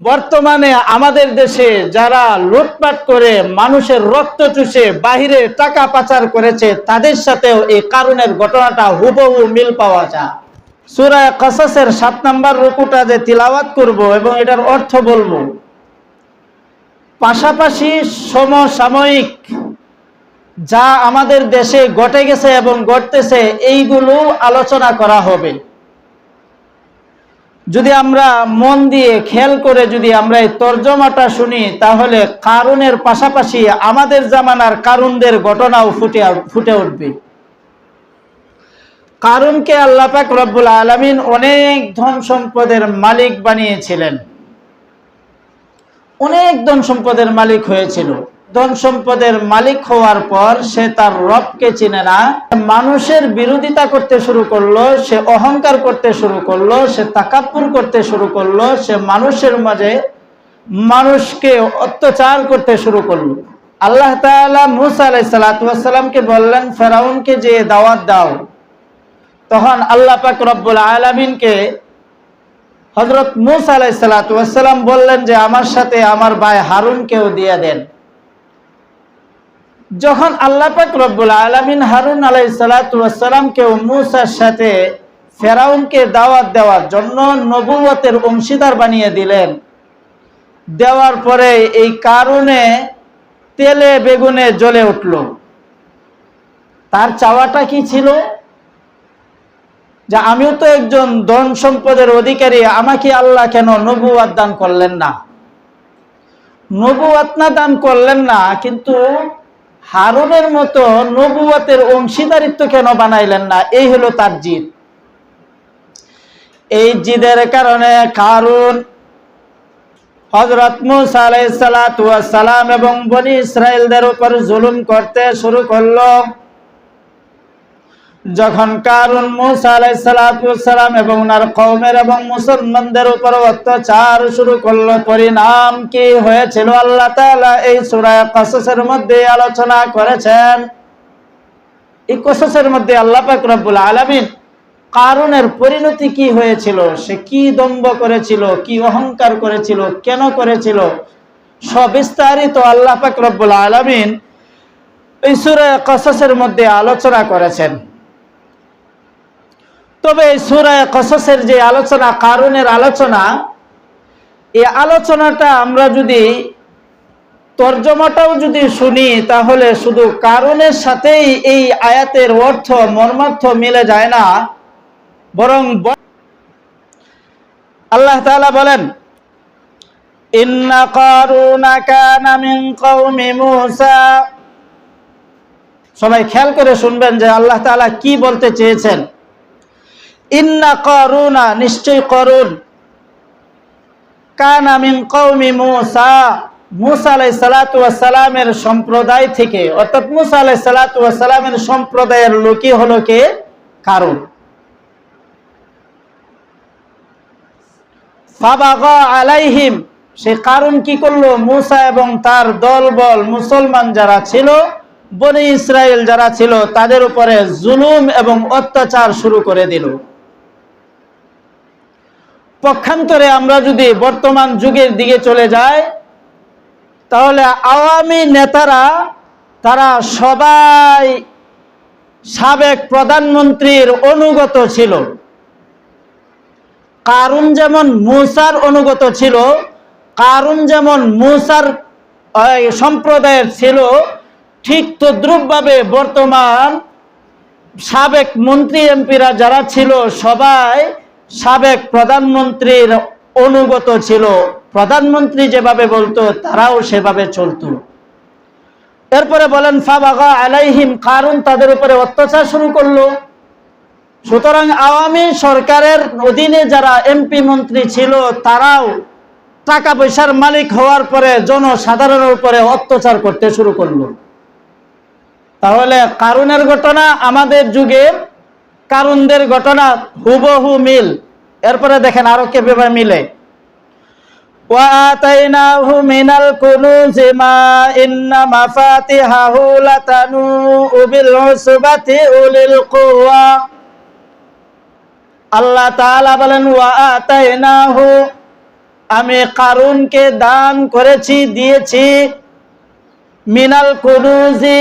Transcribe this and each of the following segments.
বর্তমানে আমাদের দেশে যারা লুটপাট করে মানুষের রক্ত চুষে বাহিরে টাকা পাচার করেছে তাদের সাথেও এই কারুনের ঘটনাটা হুবহু মিল পাওয়া যায়। সূরা কসসের 7 নম্বর রুকুটা যে তিলাওয়াত করব এবং এটার অর্থ বলবো, পাশাপাশি সমসাময়িক যা আমাদের দেশে ঘটে গেছে এবং ঘটতেছে এইগুলো আলোচনা করা হবে। যদি আমরা মন দিয়ে খেয়াল করে যদি আমরা এই তর্জমাটা শুনি তাহলে কারুনের পাশাপাশি আমাদের জামানার কারুনদের ঘটনাও ফুটে উঠবে। কারুনকে আল্লাহ পাক রব্বুল আলামিন অনেক ধন সম্পদের মালিক বানিয়েছিলেন, অনেক ধন সম্পদের মালিক হয়েছিল। ধন সম্পদের মালিক হওয়ার পর সে তার রবকে চিনে না, মানুষের বিরোধিতা করতে শুরু করলো, সে অহংকার করতে শুরু করলো, সে তাকাব্বুর করতে শুরু করলো, সে মানুষের মাঝে মানুষকে অত্যাচার করতে শুরু করলো। আল্লাহ তাআলা মূসা আলাইহিস সালাতু ওয়াস সালামকে বললেন, ফেরাউনকে যে দাওয়াত দাও। তখন আল্লাহ পাক রব্বুল আলামিনকে হযরত মূসা আলাইহিস সালাতু ওয়াস সালাম বললেন যে আমার সাথে আমার ভাই হারুনকেও দিয়ে দেন। যখন আল্লাহ পাক রব্বুল আলামিন হারুন আলাইহিস সালাতু ওয়াস সালামকে মূসার সাথে ফেরাউনকে দাওয়াত দেওয়ার জন্য নবুয়তের অংশীদার বানিয়ে দিলেন, দেওয়ার পরে এই কারণে তেলে বেগুনে জ্বলে উঠল। তার চাওয়াটা কি ছিল? যে আমিও তো একজন ধন সম্পদের অধিকারী, আমাকে আল্লাহ কেন নবুয়ত দান করলেন না? নবুয়ত না দান করলেন না, কিন্তু হারুনের মতো নবুয়তের অংশীদারিত্ব কেন বানাইলেন না? এই হলো তার জিদ। এই জিদের কারণে কারুন হযরত মূসা আলাইহিস সালাতু ওয়াস সালাম এবং বনি ইসরাইলদের উপর জুলুম করতে শুরু করলো। যখন কারুন মূসা আলাইহিস সালাতু ওয়াস সালাম এবং ওনার কওমের এবং মুসলমানদের উপর অত্যাচার শুরু করলো, পরিণাম কি হয়েছিল আল্লাহ তাআলা এই সূরা কসসের মধ্যে আলোচনা করেছেন। এই কসসের মধ্যে আল্লাহ পাক রব্বুল আলামিন কারুনের পরিণতি কি হয়েছিল, সে কি দম্ভ করেছিল, কি অহংকার করেছিল, কেন করেছিল, সবিস্তারিত আল্লাহ পাক রব্বুল আলামিন এই সূরা কসসের মধ্যে আলোচনা করেছেন। তবে এই সূরা কসসের যে আলোচনা, কারুনের আলোচনা, এই আলোচনাটা আমরা যদি তর্জমাটাও যদি শুনি তাহলে শুধু কারুনের সাথেই এই আয়াতের অর্থ মর্মার্থ মিলে যায় না, বরং আল্লাহ তাআলা বলেন, ইন্না কারুনা কানা মিন কওমি মূসা। সবাই খেয়াল করে শুনবেন যে আল্লাহ তাআলা কি বলতে চেয়েছেন। ইন্না কারুনা, নিশ্চয় কারুন, কানা মিন কওমি মূসা, মূসা আলাইহিস সালাতু ওয়াস সালামের সম্প্রদায় থেকে, অর্থাৎ মূসা আলাইহিস সালাতু ওয়াস সালামের সম্প্রদায়ের লোকই হলো কে? কারুন। ফাবাগা আলাইহিম, সে কারুন কি করলো? মূসা এবং তার দলবল মুসলমান যারা ছিল, বনি ইসরাইল যারা ছিল, তাদের উপরে জুলুম এবং অত্যাচার শুরু করে দিল। পক্ষান্তরে আমরা যদি বর্তমান যুগের দিকে চলে যাই তাহলে আওয়ামী নেতারা তারা সবাই সাবেক প্রধানমন্ত্রীর অনুগত ছিল। কারুন যেমন মূসার অনুগত ছিল, কারুন যেমন মূসার সম্প্রদায়ের ছিল, ঠিক তদ্রূপভাবে বর্তমান সাবেক মন্ত্রী এমপিরা যারা ছিল সবাই সাবেক প্রধানমন্ত্রীর অনুগত ছিল। প্রধানমন্ত্রী যেভাবে বলতো তারাও সেভাবে চলতো। এরপরে বলেন ফাবাগা আলাইহিম, কারুন তাদের উপরে অত্যাচার শুরু করলো। সুতরাং আওয়ামী সরকারের অধীনে যারা এমপি মন্ত্রী ছিল তারাও টাকা পয়সার মালিক হওয়ার পরে জনসাধারণের উপরে অত্যাচার করতে শুরু করলো। তাহলে কারুনের ঘটনা আমাদের যুগের কারুনদের ঘটনা হুবহু মিল। এরপরে দেখেন আরো কিভাবে মিলে। ওয়া আতাইনাহু মিনাল কুনুজি মা ইন্না মাফাতিহাহু লাতানু বিল উসবাতি উলিল কুওয়া। আল্লাহ তাআলা বলেন ওয়া আতাইনাহু, আমি কারুনকে দান করেছি, দিয়েছি, মিনাল কুনুজি,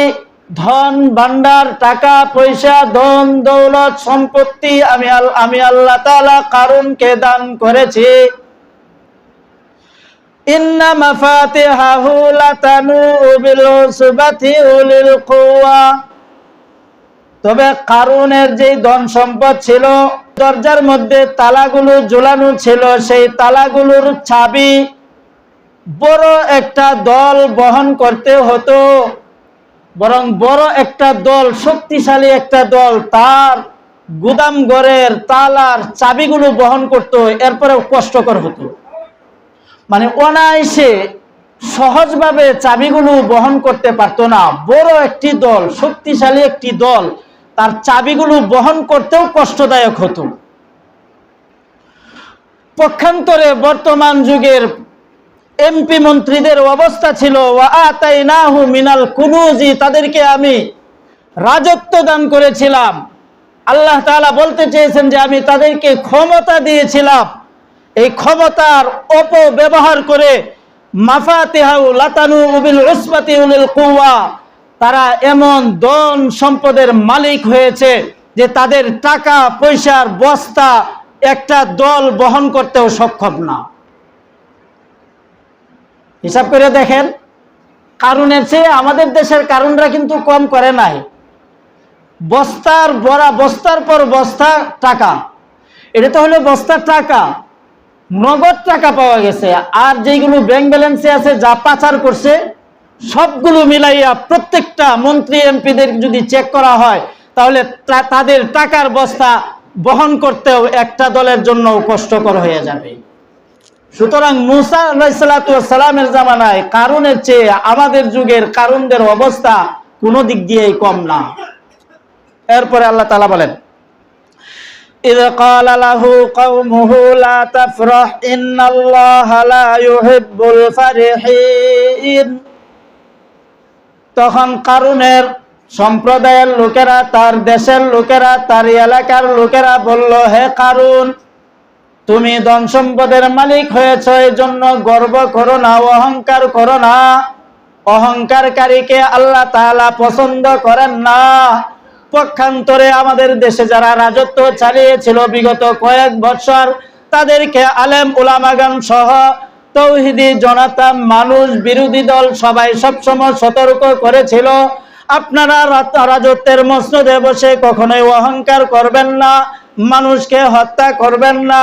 ধন ভান্ডার, টাকা পয়সা, ধন দৌলত, সম্পত্তি আমি আল্লাহ তাআলা কারুনকে দান করেছি। ইন্না মাফাতিহাহু লাতানু বিল উসবাতি উলিল কুওয়া। তবে কারুনের যে ধন সম্পদ ছিল, দরজার মধ্যে তালাগুলো ঝুলানো ছিল, সেই তালাগুলোর চাবি বড় একটা দল বহন করতে হতো। বরং বড় একটা দল, শক্তিশালী একটা দল তার গুদাম ঘরের তালার চাবিগুলো বহন করত, এরপরে কষ্টকর হতো। মানে অনায়াসে সহজভাবে চাবিগুলো বহন করতে পারতো না। বড় একটি দল, শক্তিশালী একটি দল, তার চাবিগুলো বহন করতেও কষ্টদায়ক হতো। পক্ষান্তরে বর্তমান যুগের এমপি মন্ত্রীদের অবস্থা ছিল, ওয়া আতাইনাহু মিনাল কুনুজি, তাদেরকে আমি রাজত্ব দান করেছিলাম। আল্লাহ তাআলা বলতে চেয়েছেন যে আমি তাদেরকে ক্ষমতা দিয়েছিলাম। এই ক্ষমতার অপব্যবহার করে মাফাতিহাউ লাতানু বিল উসবাতি উলিল কুওয়া, তারা এমন ধন সম্পদের মালিক হয়েছে যে তাদের টাকা পয়সার বস্তা একটা দল বহন করতেও সক্ষম না। হিসাব করে দেখেন, কারুনের চেয়ে আমাদের দেশের কারুনরা কিন্তু কম করে নাই। বস্তার পর বস্তা টাকা, এটা তো হলো বস্তার টাকা, নগদ টাকা পাওয়া গেছে। আর যেগুলো ব্যাংক ব্যালেন্সে আছে, যা পাচার করছে, সবগুলো মিলাইয়া প্রত্যেকটা মন্ত্রী এমপিদের যদি চেক করা হয়, তাহলে তাদের টাকার বস্তা বহন করতেও একটা দলের জন্য কষ্টকর হয়ে যাবে। সুতরাং মুসা আলাইহিসসালাতু ওয়াসসালামের জামানায় কারুনের চেয়ে আমাদের যুগের কারুনদের অবস্থা কোনো দিক দিয়েই কম না। এরপরে আল্লাহ তাআলা বলেন, ইয ক্বালা লাহু কওমুহু লা তাফরাহ ইন্নাল্লাহা লা ইউহিব্বুল ফারিহিন। তখন কারুনের সম্প্রদায়ের লোকেরা, তার দেশের লোকেরা, তার এলাকার লোকেরা বলল, হে কারুন, তুমি ধন সম্পদের মালিক হয়েছ, এই জন্য গর্ব করো না, অহংকার করো না। অহংকারকারীকে আল্লাহ তাআলা পছন্দ করেন না। পক্ষান্তরে আমাদের দেশে যারা রাজত্ব চালিয়েছিল বিগত কয়েক বছর, তাদেরকে আলেম উলামাগান সহ তৌহিদি জনতা, মানুষ, বিরোধী দল সবাই সবসময় সতর্ক করেছিল, আপনারা রাজত্বের মসনদে বসে কখনোই অহংকার করবেন না, মানুষকে হত্যা করবেন না,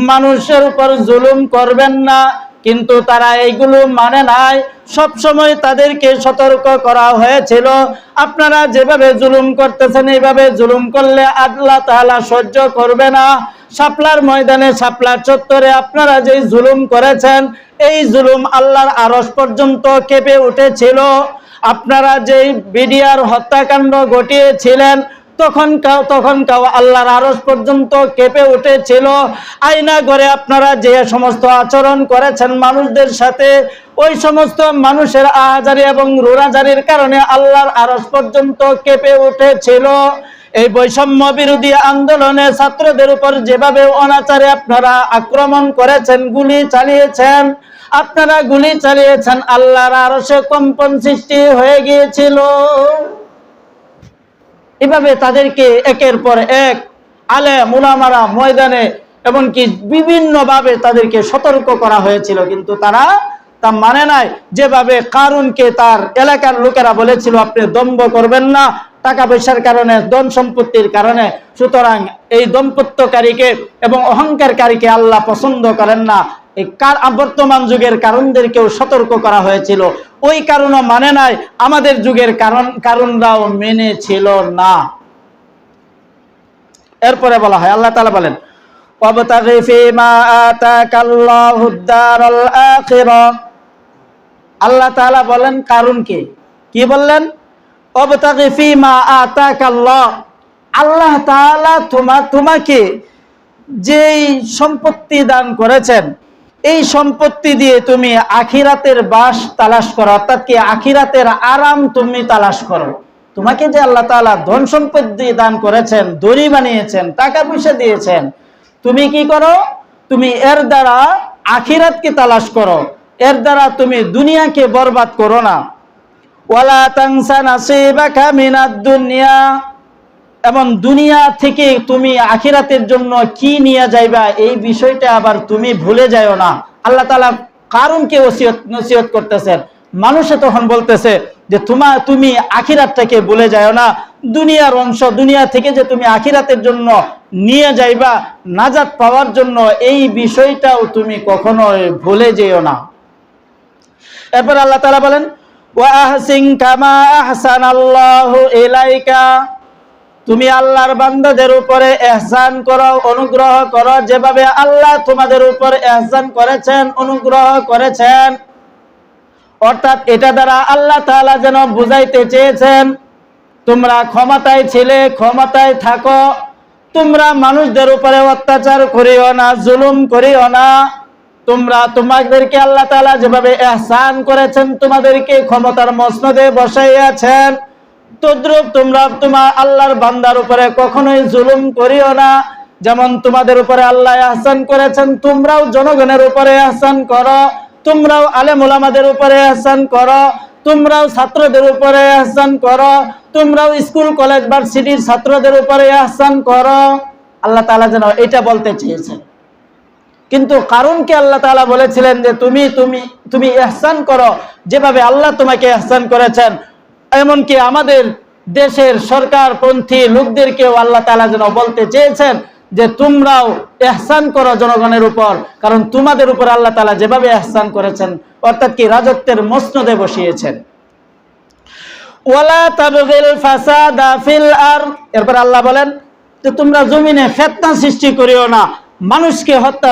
মানুষের উপর জুলুম করবেন না। কিন্তু তারা এইগুলো মানে নাই। সব সময় তাদেরকে সতর্ক করা হয়েছিল, আপনারা যেভাবে জুলুম করতেছেন, এইভাবে জুলুম করলে আল্লাহ তাআলা সহ্য করবে না। শাপলার ময়দানে, শাপলার চত্বরে আপনারা যে জুলুম করেছেন, এই জুলুম আল্লাহর আরশ পর্যন্ত কেঁপে উঠেছিল। আপনারা যেই বিডিআর হত্যাকাণ্ড ঘটিয়েছিলেন, তখন কাও আল্লাহর আরশ পর্যন্ত কেঁপে উঠেছিল। আয়না ঘরে আপনারা যে সমস্ত আচরণ করেছেন মানুষদের সাথে, ওই সমস্ত মানুষের আহাজারি এবং রোনাজারির কারণে আল্লাহর আরশ পর্যন্ত কেঁপে উঠেছিল। এই বৈষম্য বিরোধী আন্দোলনে ছাত্রদের উপর যেভাবে অনাচারে আপনারা আক্রমণ করেছেন, গুলি চালিয়েছেন, আল্লাহর আরশে কম্পন সৃষ্টি হয়ে গিয়েছিল। এভাবে তাদেরকে একের পর এক আলেম উলামারা ময়দানে এমনকি বিভিন্নভাবে তাদেরকে সতর্ক করা হয়েছিল, কিন্তু তারা তা মানে নাই। যেভাবে কারুনকে তার এলাকার লোকেরা বলেছিল, আপনি দম্ভ করবেন না টাকা পয়সার কারণে, ধন সম্পত্তির কারণে, সুতরাং এই দম্পত্যকারীকে এবং অহংকারকারীকে আল্লাহ পছন্দ করেন না। এই বর্তমান যুগের কারুনদেরকেও সতর্ক করা হয়েছিল, ওই কারণও মানে নাই, আমাদের যুগের কারুনরাও মেনে ছিল না। এরপরে বলা হয়, আল্লাহ তাআলা বলেন, ওয়াবতাগি ফীমা আতাকাল্লাহুদ দারাল আখিরাহ। আল্লাহ তাআলা বলেন কারুনকে, কি বললেন? ওয়াবতাগি ফীমা আতাকাল্লাহ, আল্লাহ তাআলা তোমাকে যেই সম্পত্তি দান করেছেন, এই সম্পত্তি দিয়ে তুমি আখিরাতের বাস তালাশ করো, অর্থাৎ কি আখিরাতের আরাম তুমি তালাশ করো। তোমাকে যে আল্লাহ তাআলা ধন সম্পত্তি দান করেছেন, ধনী বানিয়েছেন, টাকা পয়সা দিয়েছেন, তুমি কি করো? তুমি এর দ্বারা আখিরাতকে তালাশ করো, এর দ্বারা তুমি দুনিয়াকে বরবাদ করো না। ওয়ালা তানসা নাসিবাকা মিনাদ দুনিয়া, এবং দুনিয়া থেকে তুমি আখিরাতের জন্য কি নিয়ে যাইবা এই বিষয়টা আবার তুমি ভুলে যাও না। আল্লাহ তাআলা কারুনকে নসিহত করতেছেন। মানুষে তখন বলতেছে যে তুমি আখিরাতটাকে ভুলে যাও না, দুনিয়ার অংশ, দুনিয়া থেকে যে তুমি আখিরাতের জন্য নিয়ে যাইবা নাজাত পাওয়ার জন্য, এই বিষয়টাও তুমি কখনোই ভুলে যেও না। এরপর আল্লাহ তাআলা বলেন ওয়া আহসিন কামা আহসানাল্লাহু ইলাইকা, তুমি আল্লাহর বান্দাদের উপরে ইহসান করো, অনুগ্রহ করো, যেভাবে আল্লাহ তোমাদের উপর ইহসান করেছেন, অনুগ্রহ করেছেন। অর্থাৎ এটা দ্বারা আল্লাহ তাআলা যেন বুঝাইতে চেয়েছেন তোমরা ক্ষমতায় ছিলে, ক্ষমতায় থাকো, তোমরা মানুষদের উপরে অত্যাচার করিও না, জুলুম করিও না। তোমাদেরকে আল্লাহ তাআলা যেভাবে ইহসান করেছেন, তোমাদেরকে ক্ষমতার মসনদে বসাইয়াছেন, তদ্রূপ তোমরা তোমার আল্লাহর বান্দার উপরে কখনোই জুলুম করিও না। যেমন তোমাদের উপরে আল্লাহ ইহসান করেছেন, তোমরাও জনগণের উপরে ইহসান করো, তোমরাও আলেম ওলামাদের উপরে ইহসান করো, তোমরাও ছাত্রদের উপরে ইহসান করো, তোমরাও স্কুল কলেজ ভার্সিটির ছাত্রদের উপরে ইহসান করো। আল্লাহ তাআলা যেন এটা বলতে চেয়েছেন। কিন্তু কারুনকে আল্লাহ তাআলা বলেছিলেন যে তুমি তুমি তুমি ইহসান করো যেভাবে আল্লাহ তোমাকে ইহসান করেছেন। এমনকি আমাদের দেশের সরকারপন্থী লোকদেরকেও আল্লাহ তাআলা যেন বলতে চেয়েছেন যে তোমরাও ইহসান করো জনগণের উপর, কারণ তোমাদের উপর আল্লাহ তাআলা যেভাবে ইহসান করেছেন, অর্থাৎ কি রাজত্বের মসনদে বসিয়েছেন। ওয়ালা তাবগিল ফাসাদা ফিল আরদ, এরপর আল্লাহ বলেন যে তোমরা জমিনে ফিতনা সৃষ্টি করিও না, মানুষকে হত্যা।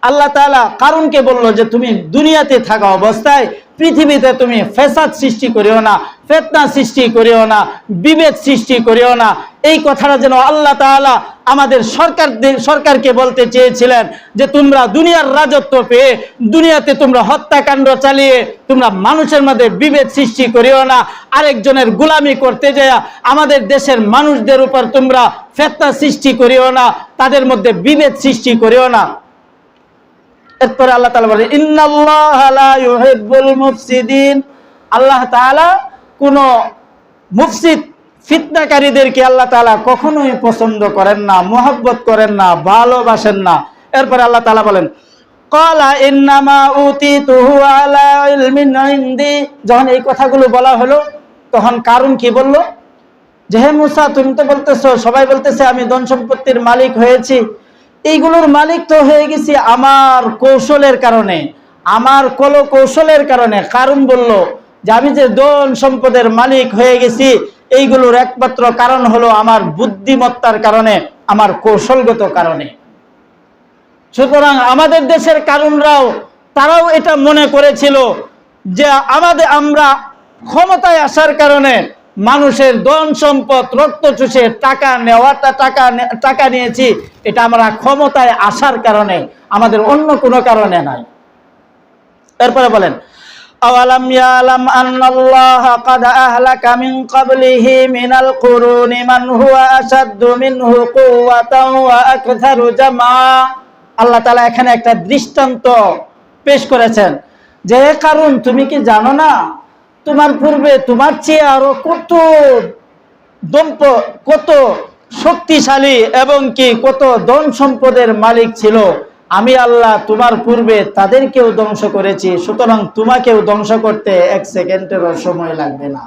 আল্লাহ তাআলা কারুনকে বললো যে তুমি দুনিয়াতে থাকা অবস্থায় পৃথিবীতে তুমি ফেসাদ সৃষ্টি করিও না, ফিতনা সৃষ্টি করিও না, বিভেদ সৃষ্টি করিও না। এই কথাটা যেন আল্লাহ তাআলা আমাদের সরকারকে বলতে চেয়েছিলেন যে তোমরা দুনিয়ার রাজত্ব পেয়ে দুনিয়াতে তোমরা হত্যাকাণ্ড চালিয়ে তোমরা মানুষের মধ্যে বিভেদ সৃষ্টি করিও না, আরেকজনের গোলামি করতে যায় আমাদের দেশের মানুষদের উপর তোমরা ফিতনা সৃষ্টি করিও না, তাদের মধ্যে বিভেদ সৃষ্টি করিও না। এরপরে আল্লাহ তাআলা বলেন ইন্নাল্লাহা লা ইউহিব্বুল মুফসিদিন, আল্লাহ তাআলা কোন মুফসিদ ফিতনাকারীদেরকে আল্লাহ তাআলা কখনোই পছন্দ করেন না, মহব্বত করেন না, ভালোবাসেন না। এরপরে আল্লাহ তাআলা বলেন ক্বালা ইন্নামা উতিতুহু আলা ইলমিন ইনদি, যখন এই কথাগুলো বলা হলো তখন কারুন কি বলল যে হে মুসা, তুমি তো বলতেছো, সবাই বলতেছে আমি ধন সম্পত্তির মালিক হয়েছি, এইগুলোর মালিক তো হয়ে গেছি আমার কৌশলের কারণে, আমার কৌশলের কারণে। কারণ বলল যে আমি যে ধন সম্পদের মালিক হয়ে গেছি এইগুলোর একমাত্র কারণ হলো আমার বুদ্ধিমত্তার কারণে, আমার কৌশলগত কারণে। সুতরাং আমাদের দেশের কারণরাও তারাও এটা মনে করেছিল যে আমরা ক্ষমতায় আসার কারণে মানুষের ধন সম্পদ রক্ত চুষে টাকা নিয়েছি, এটা আমরা ক্ষমতায় আসার কারণে, আমাদের অন্য কোনো কারণে নাই। এরপরে বলেন আওয়ালাম ইয়ালাম আন্নাল্লাহা ক্বাদ আহলাকা মিন ক্বাবলিহি মিনাল কুরুনি মান হুয়া আশাদ্দু মিনহু কুওয়াতান ওয়া আকথারু জামা। আল্লাহ তাআলা এখানে একটা দৃষ্টান্ত পেশ করেছেন যে কারণ তুমি কি জানো না তোমার পূর্বে তোমার চেয়ে আরো কত শক্তিশালী এবং কি কত ধন সম্পদের মালিক ছিল, আমি আল্লাহ তোমার পূর্বে তাদেরকেও ধ্বংস করেছি, সুতরাং তোমাকেও ধ্বংস করতে এক সেকেন্ডেরও সময় লাগবে না।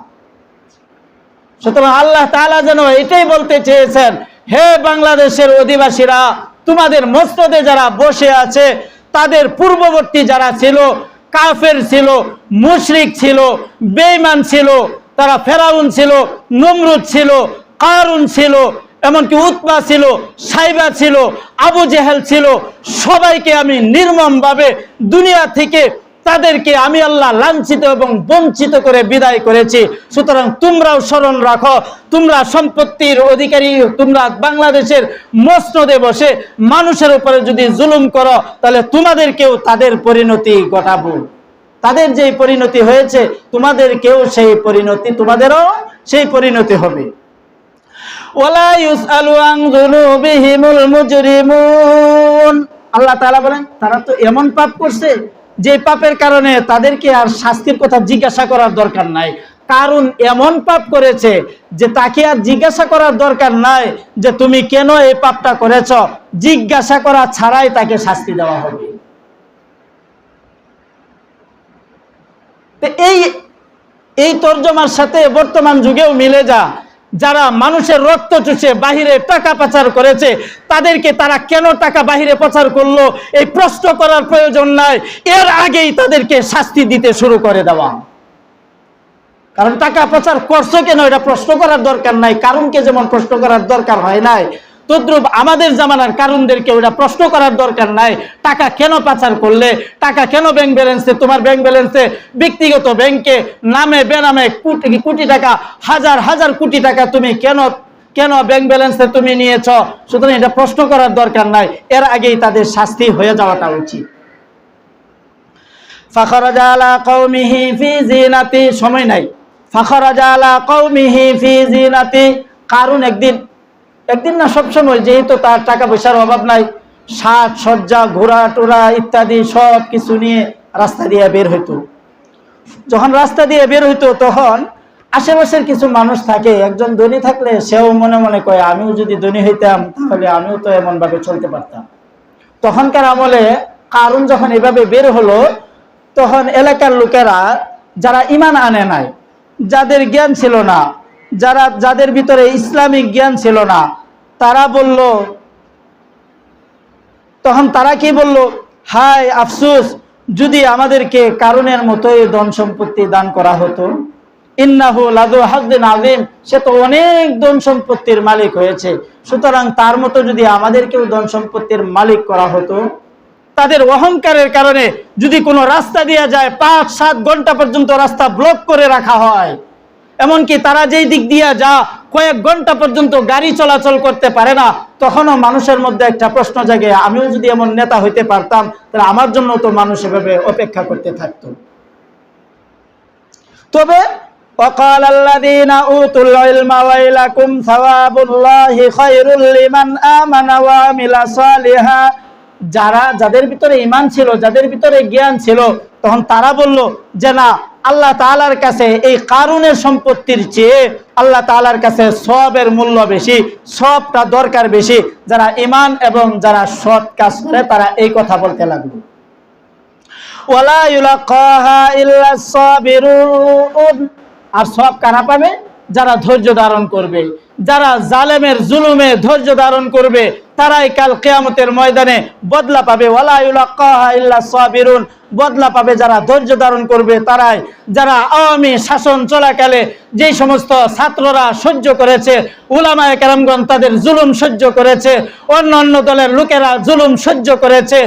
সুতরাং আল্লাহ তাআলা যেন এটাই বলতে চেয়েছেন, হে বাংলাদেশের অধিবাসীরা, তোমাদের মসনদে যারা বসে আছে তাদের পূর্ববর্তী যারা ছিল কাফের ছিল, মুশরিক ছিল, বেঈমান ছিল, তারা ফেরাউন ছিল, নমরুদ ছিল, কারুন ছিল, এমনকি উতবা ছিল, সাইবা ছিল, আবু জেহেল ছিল, সবাইকে আমি নির্মমভাবে দুনিয়া থেকে তাদেরকে আমি আল্লাহ লাঞ্ছিত এবং বঞ্চিত করে বিদায় করেছি। সুতরাং তোমরাও স্মরণ রাখো, তোমরা সম্পত্তির অধিকারী, তোমরা বাংলাদেশের মসনদে বসে মানুষের উপরে যদি জুলুম করো তাহলে তোমাদেরকেও তাদের পরিণতি ঘটাবো। তাদের যে পরিণতি হয়েছে তোমাদেরকেও সেই পরিণতি, তোমাদেরও সেই পরিণতি হবে। ওয়ালা ইউসআলু আন যুনুবিহিমুল মুজরিমুন, আল্লাহ তাআলা বলেন তারা তো এমন পাপ করছে যে পাপের কারণে তাদেরকে আর শাস্তির কথা জিজ্ঞাসা করার দরকার নাই। কারণ এমন পাপ করেছে যে তাকে আর জিজ্ঞাসা করার দরকার নাই যে তুমি কেন এই পাপটা করেছ, জিজ্ঞাসা করা ছাড়াই তাকে শাস্তি দেওয়া হবে। এই তর্জমার সাথে বর্তমান যুগেও মিলে যা, যারা মানুষের রক্ত চুষে বাহিরে টাকা পাচার করেছে তাদেরকে তারা কেন টাকা বাহিরে পাচার করলো এই প্রশ্ন করার প্রয়োজন নাই, এর আগেই তাদেরকে শাস্তি দিতে শুরু করে দেওয়া। কারণ টাকা পাচার করছো কেন এটা প্রশ্ন করার দরকার নাই, কারণকে যেমন প্রশ্ন করার দরকার হয় নাই, তদ্রুপ আমাদের জামানার কারণদেরকে ওটা প্রশ্ন করার দরকার নাই। টাকা কেন পাচার করলে, টাকা কেন ব্যাংক ব্যালেন্সে, তোমার ব্যাংক ব্যালেন্সে ব্যক্তিগত ব্যাংকে নামে বেনামে কোটি কোটি টাকা, হাজার হাজার কোটি টাকা তুমি কেন ব্যাংক ব্যালেন্সে তুমি নিয়েছ, সুতরাং এটা প্রশ্ন করার দরকার নাই, এর আগেই তাদের শাস্তি হয়ে যাওয়াটা উচিত। ফাখরাজা আলা কওমিহি ফি জিনাতি, সময় নাই। ফাখরাজা আলা কওমিহি ফি জিনাতি, কারণ একদিন না সবসময়, যেহেতু তার টাকা পয়সার অভাব নাই, সাজ সজ্জা ঘোড়া টোরা ইত্যাদি সব কিছু নিয়ে রাস্তা দিয়ে বের হইতো। যখন রাস্তা দিয়ে বের হইতো তখন আশেপাশের কিছু মানুষ থাকে, একজন ধনী থাকলে সেও মনে মনে কয় আমিও যদি ধনী হইতাম তাহলে আমিও তো এমন ভাবে চলতে পারতাম। তখনকার আমলে কারণ যখন এভাবে বের হলো তখন এলাকার লোকেরা যারা ঈমান আনে নাই, যাদের জ্ঞান ছিল না, যাদের ভিতরে ইসলামিক জ্ঞান ছিল না, তারা বলল, তখন তারা কি বলল, হায় আফসোস যদি আমাদেরকে কারণের মতোই ধন সম্পত্তি দান করা হতো, ইন্নাহু লাযু হায্যিন আযীম, সে তো অনেক ধন সম্পত্তির মালিক হয়েছে, সুতরাং তার মতো যদি আমাদেরকেও ধন সম্পত্তির মালিক করা হতো। তাদের অহংকারের কারণে যদি কোনো রাস্তা দিয়ে যায় 5-7 ঘন্টা পর্যন্ত রাস্তা ব্লক করে রাখা হয়, এমনকি তারা যেই দিক দিয়ে যা কয়েক ঘন্টা পর্যন্ত গাড়ি চলাচল করতে পারে না, তখনও মানুষের মধ্যে একটা প্রশ্ন জাগে, আমিও যদি এমন নেতা হইতে পারতাম তাহলে আমার জন্য তো মানুষ এভাবে অপেক্ষা করতে থাকতো। তবে وقال الذين اوتوا العلم ويلكم ثواب الله خير لمن آمن وعمل صالحا, যাদের ভিতরে ঈমান ছিল, যাদের ভিতরে জ্ঞান ছিল, তখন তারা বলল যে না, আল্লাহ তাআলার কাছে এই কারুনের সম্পত্তির চেয়ে আল্লাহ তাআলার কাছে সওয়াবের মূল্য বেশি, সবটা দরকার বেশি। যারা ঈমান এবং যারা সৎ কাজ করে তারা এই কথা বলতে লাগলো। ওয়ালা ইউলাকাহা ইল্লাস সাবিরুন, আর সব কারা পাবে? যারা ধৈর্য ধারণ করবে, যারা জালেমের জুলুমে ধৈর্য ধারণ করবে তারাই কাল কিয়ামতের ময়দানে বদলা পাবে। ওয়ালা ইউলাকাহা ইল্লাস সাবিরুন, বদলা পাবে যারা ধৈর্য ধারণ করবে তারাই। যারা আওয়ামী শাসন চলাকালে যে সমস্ত ছাত্ররা সহ্য করেছে, উলামায়ে কেরামগণ তাদের জুলুম সহ্য করেছে, অন্য দলের লোকেরা জুলুম সহ্য করেছে,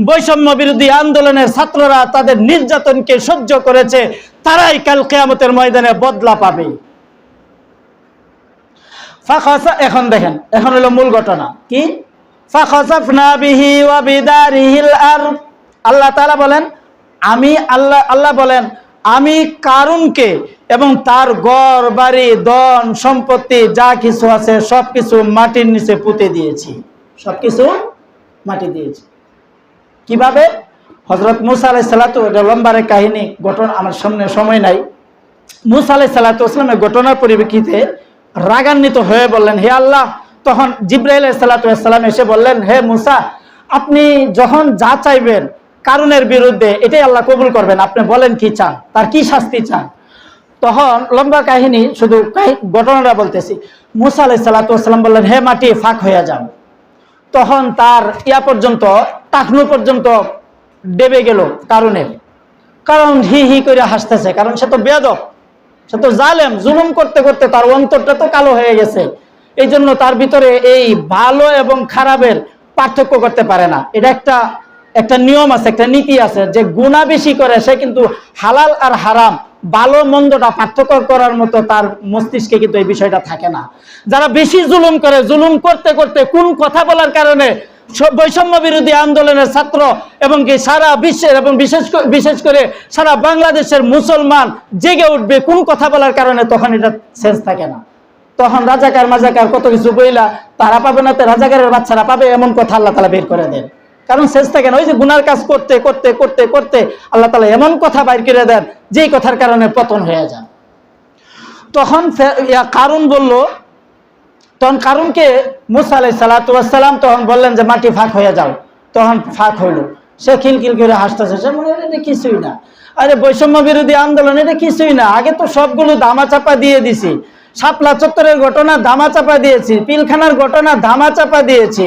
বৈষম্য বিরোধী আন্দোলনের ছাত্ররা তাদের নির্যাতনকে সহ্য করেছে, তারাই কাল কিয়ামতের ময়দানে বদলা পাবে। এখন দেখেন, এখন হলো মূল ঘটনা কি? ফাখাসাফনা বিহি ওয়া বিদারিহিল আরদ, আল্লাহ তাআলা বলেন আল্লাহ বলেন আমি কারুনকে এবং তার ঘর বাড়ি ধন সম্পত্তি যা কিছু আছে সবকিছু মাটির নিচে পুঁতে দিয়েছি, সবকিছু মাটি দিয়েছি। কিভাবে? হযরত মূসা আলাইহিস সালাতু, এটা লম্বারে কাহিনী, ঘটনা আমার সামনে সময় নাই। মূসা আলাইহিস সালাতু ওয়াসসালামের ঘটনার পরিপ্রেক্ষিতে রাগান্বিত হয়ে বললেন, হে আল্লাহ, তখন জিবরাইল আলাইহিস সালাতু ওয়াসসালাম এসে বললেন, হে মূসা, আপনি যখন যা চাইবেন কারুনের বিরুদ্ধে এটাই আল্লাহ কবুল করবেন, আপনি বলেন কি চান, তার কি শাস্তি চান। তখন লম্বা কাহিনী, শুধু ঘটনাটা বলতেছি। মূসা আলাইহিস সালাতু ওয়াসসালাম বললেন, হে মাটি ফাঁক হয়ে যাও। তখন তার পর্যন্ত টাকনু পর্যন্ত ডেবে গেল কারুনের, কারণ হি হি করে হাসতেছে, কারণ সে তো বেয়াদব, সে তো জালেম, জুলুম করতে করতে তার অন্তরটা তো কালো হয়ে গেছে। এই জন্য তার ভিতরে এই ভালো এবং খারাপের পার্থক্য করতে পারে না। এটা একটা নিয়ম আছে, একটা নীতি আছে, যে গুনাহ বেশি করে সে কিন্তু হালাল আর হারাম, ভালো মন্দটা পার্থক্য করার মতো তার মস্তিষ্কে কিন্তু এই বিষয়টা থাকে না। যারা বেশি জুলুম করে, জুলুম করতে করতে কোন কথা বলার কারণে বৈষম্য বিরোধী আন্দোলনের ছাত্র এবং কি সারা বিশ্বের এবং বিশেষ করে সারা বাংলাদেশের মুসলমান জেগে উঠবে কোন কথা বলার কারণে, তখন এটা সেন্স থাকে না। তখন রাজাকার মাজাকার কত কিছু বইলা তারা পাবে না, রাজাকারের বাচ্চারা পাবে, এমন কথা আল্লাহ তাআলা বের করে দেন। কারণ সেজদা কেন? ওই যে গুনার কাজ করতে করতে করতে করতে আল্লাহ তাআলা এমন কথা বাইর করে দেন যেই কথার কারণে পতন হয়ে যান। তখন কারুন বলল, তখন কারুনকে মুসা আলাইহিস সালাতু ওয়াস সালাম তখন বললেন যে মাটি ফাঁক হয়ে যাও। তখন ফাঁক হইল। সে খিলখিল করে হাসতেছে, সে মনে হয় এটা কিছুই না, আরে বৈষম্য বিরোধী আন্দোলন এটা কিছুই না, আগে তো সবগুলো ধামাচাপা দিয়ে দিছি, শাপলা চত্বরের ঘটনা ধামাচাপা দিয়েছি, পিলখানার ঘটনা ধামাচাপা দিয়েছি,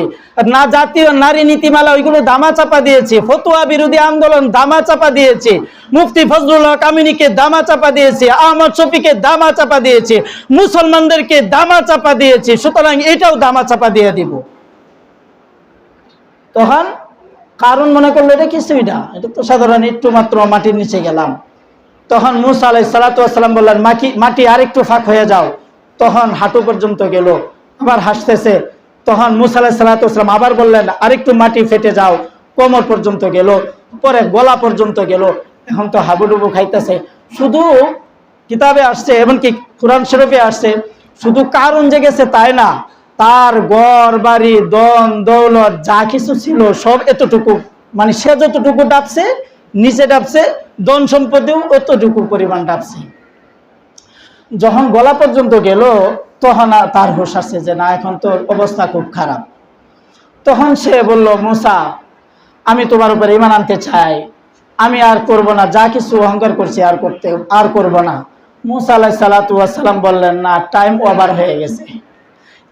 না জাতীয় নারী নীতিমালা ওইগুলো ধামাচাপা দিয়েছি, ফতুয়া বিরোধী আন্দোলন ধামাচাপা দিয়েছি, মুফতি ফজলুল হক আমিনীকে ধামাচাপা দিয়েছি, আহমদ শফিকে ধামাচাপা দিয়েছি, মুসলমানদেরকে ধামাচাপা দিয়েছি, সুতরাং এটাও ধামাচাপা দিয়ে দিব। তখন কারণ মনে করলো এটা কিছুই না, এটা তো সাধারণ একটু মাত্র মাটির নিচে গেলাম। তখন মুসা আলাইহিস সালাতু ওয়াস সালাম বললেন মাটি আরেকটু ফাঁক হয়ে যাও। তখন হাঁটু পর্যন্ত গেল, আবার হাসতেছে। তখন মুসা আলাইহিস সালাতু ওয়াস সালাম আবার বললেন আরেকটু মাটি ফেটে যাও, কোমর পর্যন্ত গেল, পরে গলা পর্যন্ত গেল। এখন তো হাবুডুবু খাইতেছে। শুধু কিতাবে আসছে, এমনকি কুরআন শরীফে আসছে, শুধু কারণ যে গেছে তাই না, তার ঘর বাড়ি দন দৌলত যা কিছু ছিল সব এতটুকু, মানে সে যতটুকু ডাবছে নিচে ডাবছে, ধন সম্পত্তিও অতটুকু পরিমাণ ডাবছে। যখন গলা পর্যন্ত গেল তখন তার হুঁশ আসছে যে না, এখন তো অবস্থা খুব খারাপ। তখন সে বলল, মুসা আমি তোমার উপরে ঈমান আনতে চাই, আমি আর করব না, যা কিছু অহংকার করছি আর করব না। মুসা আলাইহিস সালাতু ওয়াস সালাম বললেন না, টাইম ওভার হয়ে গেছে,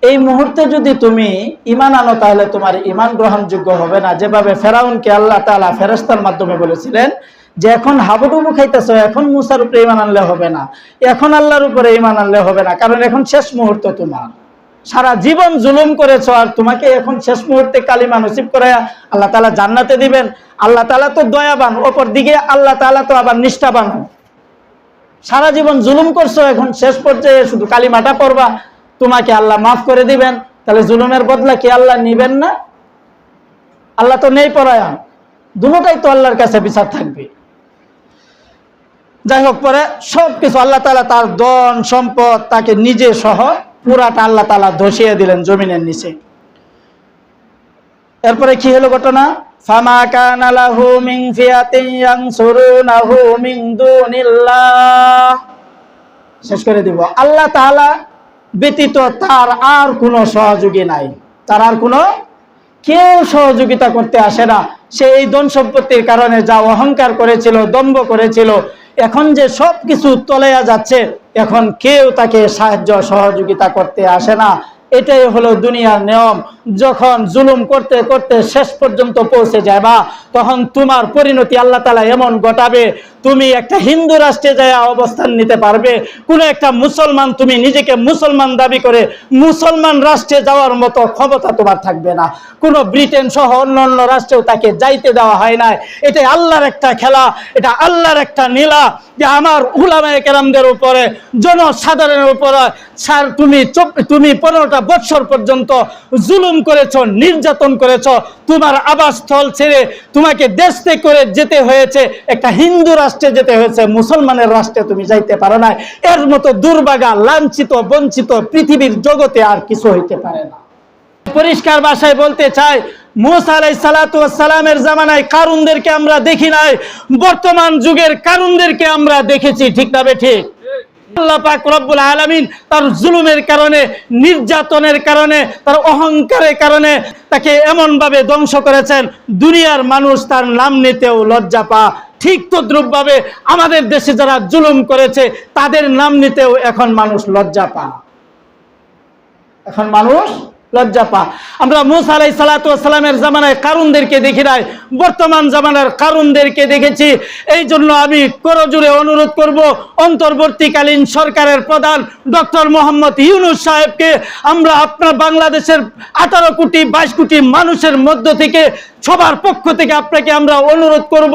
এই মুহূর্তে যদি তুমি ঈমান আনো তাহলে তোমার ঈমান গ্রহণযোগ্য হবে না। যেভাবে ফেরাউনকে আল্লাহ তাআলা ফেরেশতার মাধ্যমে বলেছিলেন যে এখন হাবুডুবু খাইতেছো, এখন মুসার উপরে ঈমান আনলে হবে না, এখন আল্লাহর উপরে ঈমান আনলে হবে না, কারণ এখন শেষ মুহূর্ত, তোমার সারা জীবন জুলুম করেছো, আর তোমাকে এখন শেষ মুহূর্তে কালিমা নসিব করে আল্লাহ তাআলা জান্নাতে দিবেন। আল্লাহ তাআলা তো দয়াবান, অপর দিকে আল্লাহ তাআলা তো আবার নিষ্ঠাবান। সারা জীবন জুলুম করছো, এখন শেষ পর্যায়ে শুধু কালিমাটা পড়বা, তোমাকে আল্লাহ মাফ করে দিবেন। তাহলে জুলুমের বদলা কি আল্লাহ নিবেন না? আল্লাহ তো নেই পরায়ণ, দুটোটাই তো আল্লাহর কাছে বিচার থাকবে। যাই হোক, পরে সবকিছু আল্লাহ তাআলা তার ধন সম্পদ তাকে নিজে সহ পুরাটা আল্লাহ তাআলা ধসিয়ে দিলেন জমিনের নিচে। এরপরে কি হলো ঘটনা? ফামা কানা লাহু মিন ফিয়াতিন ইয়ানসুরুনাহু মিন দুনিল্লাহ। শেষ করে দিব। আল্লাহ তাআলা ব্যতীত তার আর কোনো সহযোগী নাই, তার আর কোনো কেউ সহযোগিতা করতে আসে না। সে এই ধন সম্পত্তির কারণে যা অহংকার করেছিল, দম্ভ করেছিল, এখন যে সব কিছু তলাইয়া যাচ্ছে, এখন কেউ তাকে সাহায্য সহযোগিতা করতে আসে না। এটাই হলো দুনিয়ার নিয়ম। যখন জুলুম করতে করতে শেষ পর্যন্ত পৌঁছে যাবা, তখন তোমার পরিণতি আল্লাহ তাআলা এমন ঘটাবে, তুমি একটা হিন্দু রাষ্ট্রে যায় অবস্থান নিতে পারবে, কোনো একটা মুসলমান, তুমি নিজেকে মুসলমান দাবি করে মুসলমান রাষ্ট্রে যাওয়ার মতো ক্ষমতা তোমার থাকবে না। কোনো ব্রিটেন সহ অন্যান্য রাষ্ট্রেও তাকে যাইতে দেওয়া হয় না। এটাই আল্লাহর একটা খেলা, এটা আল্লাহর একটা নীলা, যে আমার উলামায়ে কেরামদের উপরে, জনসাধারণের উপরে তুমি 15টা বৎসর পর্যন্ত জুলুম করেছো, নির্যাতন করেছো, তোমার আবাসস্থল ছেড়ে তোমাকে দেশ ত্যাগ করে যেতে হয়েছে, একটা হিন্দু রাষ্ট্রে যেতে হয়েছে, মুসলমানের রাষ্ট্রে তুমি যাইতে পারো না। এর মতো দুর্ভাগা, লাঞ্ছিত, বঞ্চিত পৃথিবীর জগতে আর কিছু হইতে পারে না। পরিষ্কার ভাষায় বলতে চাই, মুসা আলাইহিস সালাতু ওয়াস সালামের জামানায় কারুনদেরকে আমরা দেখি নাই, বর্তমান যুগের কারুনদেরকে আমরা দেখেছি। ঠিক না ঠিক? আল্লাহ পাক রব্বুল আলামিন তার জুলুমের কারণে, নির্যাতনের কারণে, তার অহংকারের কারণে তাকে এমন ভাবে ধ্বংস করেছেন, দুনিয়ার মানুষ তার নাম নিতেও লজ্জা পা। ঠিক তদ্রূপভাবে আমাদের দেশে যারা জুলুম করেছে তাদের নাম নিতেও এখন মানুষ লজ্জা পা, এখন মানুষ লজ্জা পা। আমরা মুসা আলাইহিস সালাতু ওয়াস সালামের জামানায় কারুনদেরকে দেখি নাই, বর্তমান জামানার কারুনদেরকে দেখেছি। এই জন্য আমি করজোরে অনুরোধ করব, অন্তর্বর্তীকালীন সরকারের প্রধান ডক্টর মোহাম্মদ ইউনূস সাহেবকে, আমরা আপনার বাংলাদেশের 18 কোটি 22 কোটি মানুষের মধ্য থেকে, সবার পক্ষ থেকে আপনাকে আমরা অনুরোধ করব,